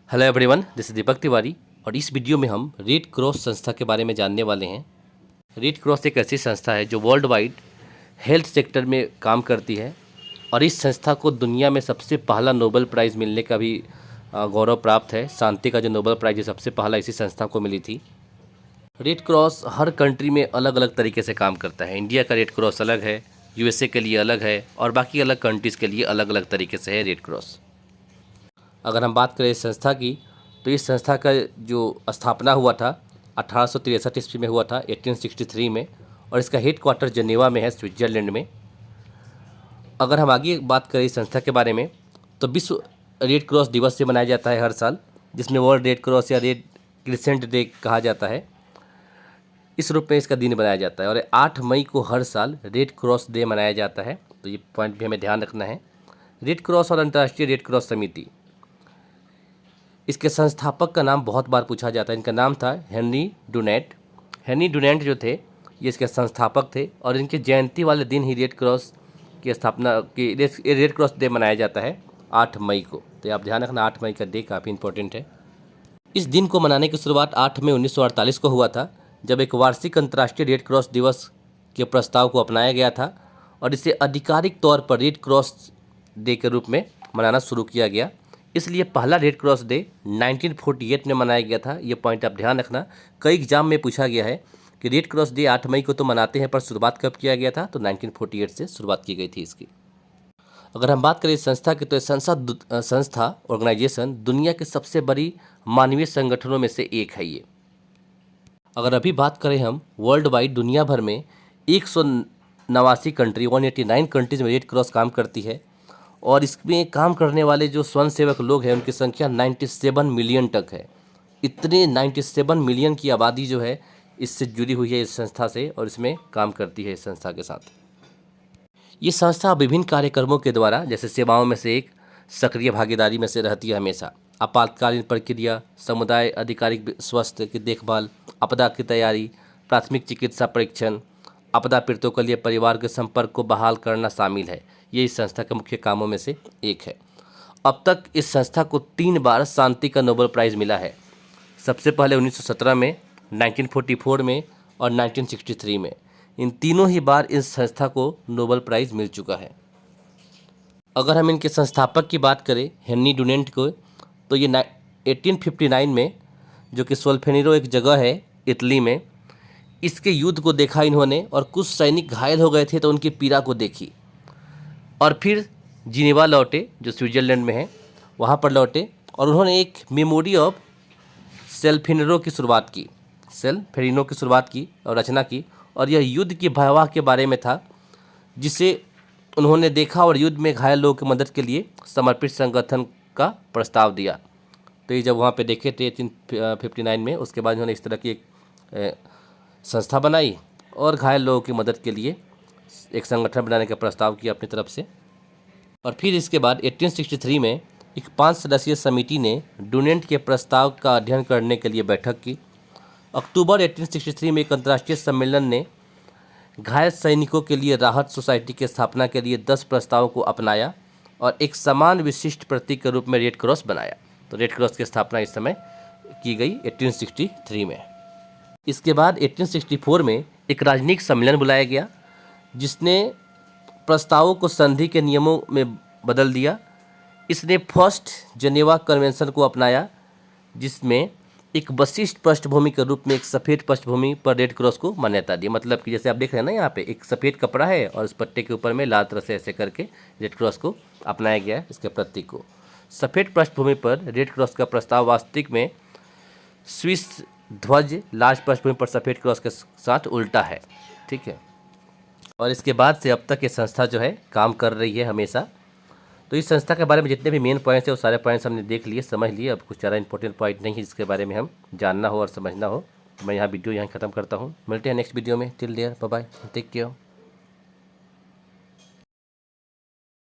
Hello everyone, this is Deepak Tiwari और इस video में हम रेड क्रॉस संस्था के बारे में जानने वाले हैं। रेड क्रॉस एक ऐसी संस्था है जो वर्ल्ड वाइड हेल्थ सेक्टर में काम करती है और इस संस्था को दुनिया में सबसे पहला नोबेल प्राइज़ मिलने का भी गौरव प्राप्त है। शांति का जो नोबेल प्राइज़ है सबसे पहला इसी संस्था को मिली थी। रेड क्रॉस हर कंट्री में अलग अलग तरीके से काम करता है। इंडिया का रेड क्रॉस अलग है, यूएसए के लिए अलग है और बाकी अलग कंट्रीज़ के लिए अलग अलग तरीके से है रेड क्रॉस। अगर हम बात करें इस संस्था की, तो इस संस्था का जो स्थापना हुआ था 1863 ईस्वी में हुआ था, 1863 में, और इसका हेड क्वार्टर जनेवा में है, स्विट्ज़रलैंड में। अगर हम आगे बात करें इस संस्था के बारे में, तो विश्व रेड क्रॉस दिवस से मनाया जाता है हर साल, जिसमें वर्ल्ड रेड क्रॉस या रेड क्रिसेंट डे कहा जाता है। इस रूप में इसका दिन बनाया जाता है और 8 मई को हर साल रेड क्रॉस डे मनाया जाता है। तो ये पॉइंट भी हमें ध्यान रखना है। रेड क्रॉस और अंतर्राष्ट्रीय रेड क्रॉस समिति, इसके संस्थापक का नाम बहुत बार पूछा जाता है। इनका नाम था हेनरी डुनेंट। हेनरी डुनेंट जो थे ये इसके संस्थापक थे और इनकी जयंती वाले दिन ही रेड क्रॉस की स्थापना की रेड क्रॉस डे मनाया जाता है 8 मई को। तो आप ध्यान रखना, 8 मई का डे काफ़ी इंपॉर्टेंट है। इस दिन को मनाने की शुरुआत 8 मई 1948 को हुआ था, जब एक वार्षिक अंतर्राष्ट्रीय रेड क्रॉस दिवस के प्रस्ताव को अपनाया गया था और इसे आधिकारिक तौर पर रेड क्रॉस डे के रूप में मनाना शुरू किया गया। इसलिए पहला रेड क्रॉस डे 1948 में मनाया गया था। ये पॉइंट आप ध्यान रखना, कई एग्जाम में पूछा गया है कि रेड क्रॉस डे 8 मई को तो मनाते हैं, पर शुरुआत कब किया गया था? तो 1948 से शुरुआत की गई थी इसकी। अगर हम बात करें इस संस्था की, तो संस्था ऑर्गेनाइजेशन दुनिया के सबसे बड़ी मानवीय संगठनों में से एक है ये। अगर अभी बात करें हम वर्ल्ड वाइड, दुनिया भर में 189 कंट्री, 189 कंट्रीज़ में रेड क्रॉस काम करती है और इसमें काम करने वाले जो स्वयंसेवक लोग हैं उनकी संख्या 97 मिलियन तक है। इतने 97 मिलियन की आबादी जो है इससे जुड़ी हुई है इस संस्था से और इसमें काम करती है इस संस्था के साथ। ये संस्था विभिन्न कार्यक्रमों के द्वारा, जैसे सेवाओं में से एक, सक्रिय भागीदारी में से रहती है हमेशा। आपातकालीन प्रक्रिया, समुदाय आधिकारिक स्वास्थ्य की देखभाल, आपदा की तैयारी, प्राथमिक चिकित्सा परीक्षण, आपदा पीड़ितों के लिए परिवार के संपर्क को बहाल करना शामिल है। ये इस संस्था के मुख्य कामों में से एक है। अब तक इस संस्था को 3 बार शांति का नोबेल प्राइज़ मिला है। सबसे पहले 1917 में, 1944 में और 1963 में। इन तीनों ही बार इस संस्था को नोबेल प्राइज़ मिल चुका है। अगर हम इनके संस्थापक की बात करें, हेनरी डुनेंट को, तो ये 1859 में, जो कि सोल्फेनिरो एक जगह है इटली में, इसके युद्ध को देखा इन्होंने और कुछ सैनिक घायल हो गए थे तो उनकी पीड़ा को देखी और फिर जिनेवा लौटे, जो स्विट्ज़रलैंड में है, वहाँ पर लौटे और उन्होंने एक मेमोरी ऑफ सेल्फेनिरो की शुरुआत की। सेल्फेनिरो की शुरुआत की और रचना की, और यह युद्ध की भयावह के बारे में था, जिसे उन्होंने देखा और युद्ध में घायल लोगों की मदद के लिए समर्पित संगठन का प्रस्ताव दिया। तो ये जब वहाँ पे देखे थे 1859 में, उसके बाद उन्होंने इस तरह की एक संस्था बनाई और घायल लोगों की मदद के लिए एक संगठन बनाने का प्रस्ताव किया अपनी तरफ से। और फिर इसके बाद 1863 में एक 5 सदस्यीय समिति ने डुनेंट के प्रस्ताव का अध्ययन करने के लिए बैठक की। अक्टूबर 1863 में एक अंतर्राष्ट्रीय सम्मेलन ने घायल सैनिकों के लिए राहत सोसाइटी की स्थापना के लिए 10 प्रस्तावों को अपनाया और एक समान विशिष्ट प्रतीक के रूप में रेड क्रॉस बनाया। तो रेड क्रॉस की स्थापना इस समय की गई 1863 में। इसके बाद 1864 में एक राजनयिक सम्मेलन बुलाया गया, जिसने प्रस्तावों को संधि के नियमों में बदल दिया। इसने फर्स्ट जनेवा कन्वेंशन को अपनाया, जिसमें एक विशिष्ट पृष्ठभूमि के रूप में एक सफ़ेद पृष्ठभूमि पर रेड क्रॉस को मान्यता दी। मतलब कि जैसे आप देख रहे हैं ना, यहाँ पे एक सफ़ेद कपड़ा है और इस पट्टे के ऊपर में लाल तरह से ऐसे करके रेड क्रॉस को अपनाया गया है, इसके प्रतीक को। सफ़ेद पृष्ठभूमि पर रेड क्रॉस का प्रस्ताव वास्तविक में स्विस ध्वज लाल पृष्ठभूमि पर सफ़ेद क्रॉस के साथ उल्टा है, ठीक है। और इसके बाद से अब तक ये संस्था जो है काम कर रही है हमेशा। तो इस संस्था के बारे में जितने भी मेन पॉइंट्स है वो सारे पॉइंट्स हमने देख लिए, समझ लिए। अब कुछ ज़्यादा इंपॉर्टेंट पॉइंट नहीं है जिसके बारे में हम जानना हो और समझना हो। तो मैं यहाँ वीडियो यहाँ ख़त्म करता हूँ। मिलते हैं नेक्स्ट वीडियो में। Till there, bye bye, take care.